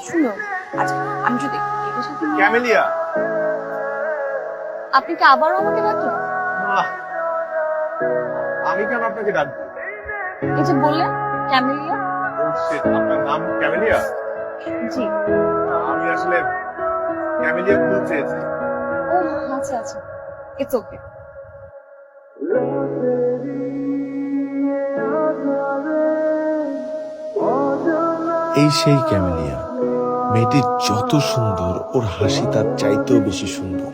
সুন্দর। আচ্ছা, আমি যদি এটার সাথে ক্যামেলিয়া। আপনি কি আবারও আমাকে ডাকলেন? আহ, আমি কেন আপনাকে ডাকবো? এই যে বললেন ক্যামেলিয়া। Shit, আপনার নাম ক্যামেলিয়া? জি। আমি আসলে ক্যামেলিয়া ফুল চেয়েছি। ও আচ্ছা আচ্ছা, ইটস ওকে। এই সেই ক্যামেলিয়া, মেয়েটি যত সুন্দর ওর হাসি তার চাইতেও বেশি সুন্দর।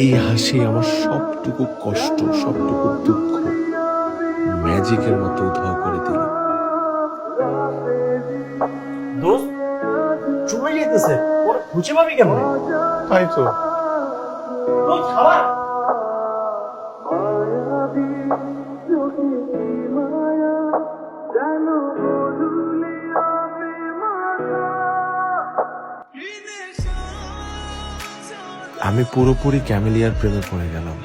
এই হাসি আমার সবটুকু কষ্ট, সবটুকু দুঃখ ম্যাজিকের মতো উধাও করে দিল। দোস্ত চলে যেতেছে, ওরা খুঁজে পাবি কেমন? তাই তো। দোস্ত খাবার আমি পুরোপুরি ক্যামেলিয়ার প্রেমে পড়ে গেলাম।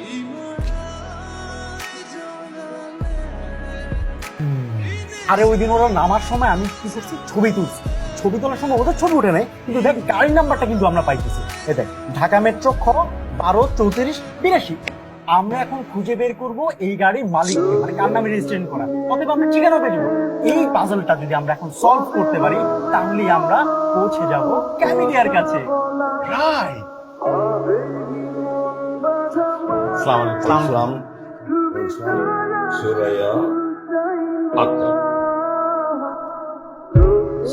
আরে ওই দিন ওরা নামার সময় আমি কি করছি, ছবি তুলছি। ছবি তোলার সময় ওদের ছবি উঠে নেই, কিন্তু দেখ গাড়ির নাম্বারটা কিন্তু আমরা পাইতেছি। এ দেখ, ঢাকা মেট্রো খ 123482। আমরা এখন খুঁজে বের করব এই গাড়ির মালিককে, মানে কার নামে রেজিস্ট্রেশন করা। অতএব আমরা ঠিকানা পেয়ে যাবো। এই পাজলটা যদি আমরা এখন সলভ করতে পারি, তাহলেই আমরা পৌঁছে যাব ক্যামেলিয়ার কাছে। রাইট। আসসালামু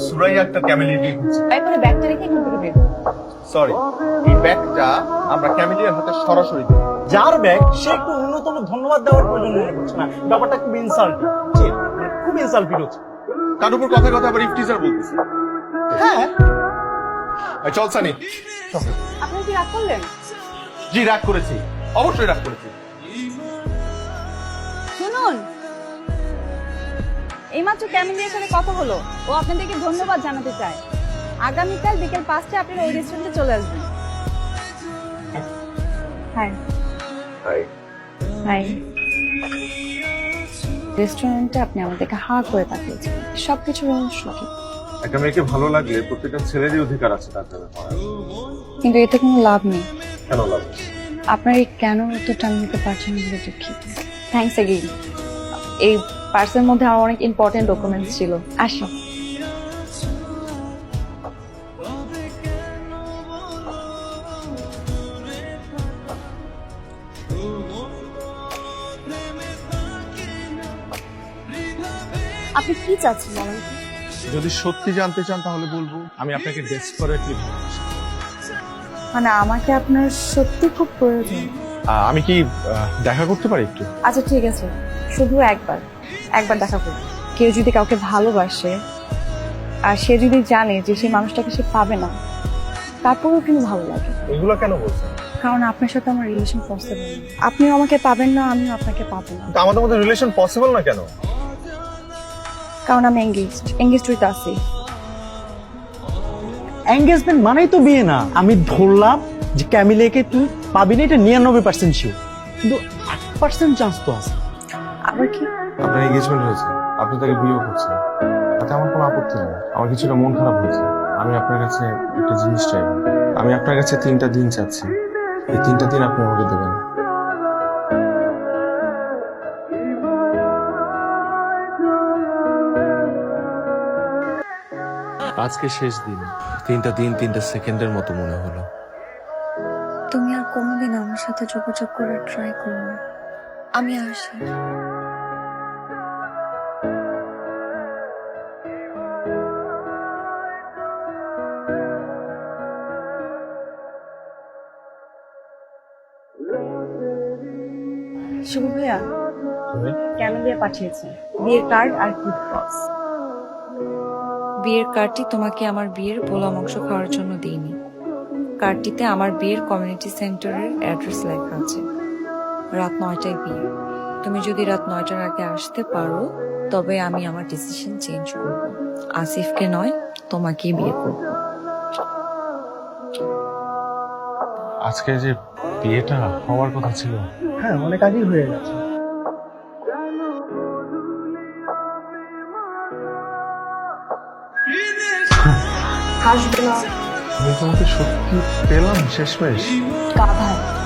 সুরাইয়া একটা ক্যামেলিয়া খুঁজছি। এরপরে ব্যাগটা রেখে এখান থেকে বের হন। সরি, এই ব্যাগটা আমরা ক্যামেলিয়ার হাতে সরাসরি দেব। যার ব্যাগ সে একটু ন্যূনতম ধন্যবাদ দেওয়ার প্রয়োজন মনে করছে না। ব্যাপারটা খুব ইনসাল্ট, খুব ইনসাল্ট হচ্ছে। তার উপর কথায় কথা আবার ইফটিজার বলতেছে। হ্যাঁ, এই চল সানি। আপনি কি রাগ করলেন? জি রাগ করেছি, অবশ্যই রাগ করেছি। শুনুন, এইমাত্র ক্যামেলিয়ার সাথে কথা হলো, ও আপনাদেরকে ধন্যবাদ জানাতে চায়। আগামীকাল বিকেল 5টায় আপনারা ওই রেস্টুরেন্টে চলে আসবেন। হ্যাঁ হাই। রেস্টুরেন্টে আপনি আমাদেরকে হাঁ করে তাকিয়েছেন, সবকিছু রহস্য কি? একটা মেয়েকে ভালো লাগলে প্রত্যেকটা ছেলেরই অধিকার আছে তার জন্য। কিন্তু এতে কোনো লাভ নেই। কেন লাভ? আপনার এই কেন উত্তরটা আমি নিতে পারছেন না বলে দুঃখিত। Thanks again. এই পার্সের মধ্যে আমার অনেক ইম্পর্টেন্ট ডকুমেন্টস ছিল। আসি। আপনি কি চাচ্ছেন বলেন তো? যদি সত্যি জানতে চান তাহলে বলবো আমি আপনাকে ডেসপারেটলি ভালোবাসি। মানে আমাকে আপনার সত্যি খুব প্রয়োজন। আমি কি দেখা করতে পারি একটু? আচ্ছা ঠিক আছে, শুধু একবার দেখা করুন। কেউ যদি কাউকে ভালোবাসে আর সে যদি জানে যে সেই মানুষটাকে সে পাবে না, তারপরেও কিন্তু ভালো লাগে। এগুলো কেন বলছেন? কারণ আপনার সাথে আমার রিলেশন পসিবল। আপনিও আমাকে পাবেন না, আমিও আপনাকে পাবো না। কিন্তু আমাদের মধ্যে রিলেশন পসিবল না কেন? কারণ আমি এঙ্গেজড উইথ আসি। এঙ্গেজমেন্ট মানেই তো বিয়ে না। আমি ধরলাম যে ক্যামিলিয়াকে তুই পাবি না, এটা 99% শিওর, কিন্তু 8% চান্স তো আছে। আবার কি? আপনার এঙ্গেজমেন্ট হয়েছে, আপনি তাকে বিয়ে করছেন, তাতে আমার কোনো আপত্তি নেই। আমার কিছুটা মন খারাপ হয়েছে। আমি আপনার কাছে একটা জিনিস চাই। আমি আপনার কাছে 3টা দিন চাচ্ছি। এই 3টা দিন আপনি আমাকে দেবেন। আজকে শেষ দিন, 3টা দিন 3টা সেকেন্ডের মতো মনে হলো। তুমি আর কোনোদিন আমার সাথে যোগাযোগ করার ট্রাই করো না। আমি আসি। শুভ ভাইয়া ক্যামেলিয়া পাঠিয়েছে বিয়ের কার্ড আর গিফট বক্স। বিয়ের কার্ডটি তোমাকে আমার বিয়ের পোলা মাংস খাওয়ার জন্য দিইনি। কার্ডটিতে আমার বিয়ের কমিউনিটি সেন্টারের অ্যাড্রেস লেখা আছে। রাত 9টায় বিয়ে। তুমি যদি রাত 9টার আগে আসতে পারো তবে আমি আমার ডিসিশন চেঞ্জ করব। আসিফকে নয়, তোমাকেই বিয়ে করব। আজকে যে বিয়েটা হওয়ার কথা ছিল, হ্যাঁ, অনেক আগেই হয়ে গেছে। হাসবে না। আমি তোমাকে সত্যি পেলাম শেষমেশ। গাধায়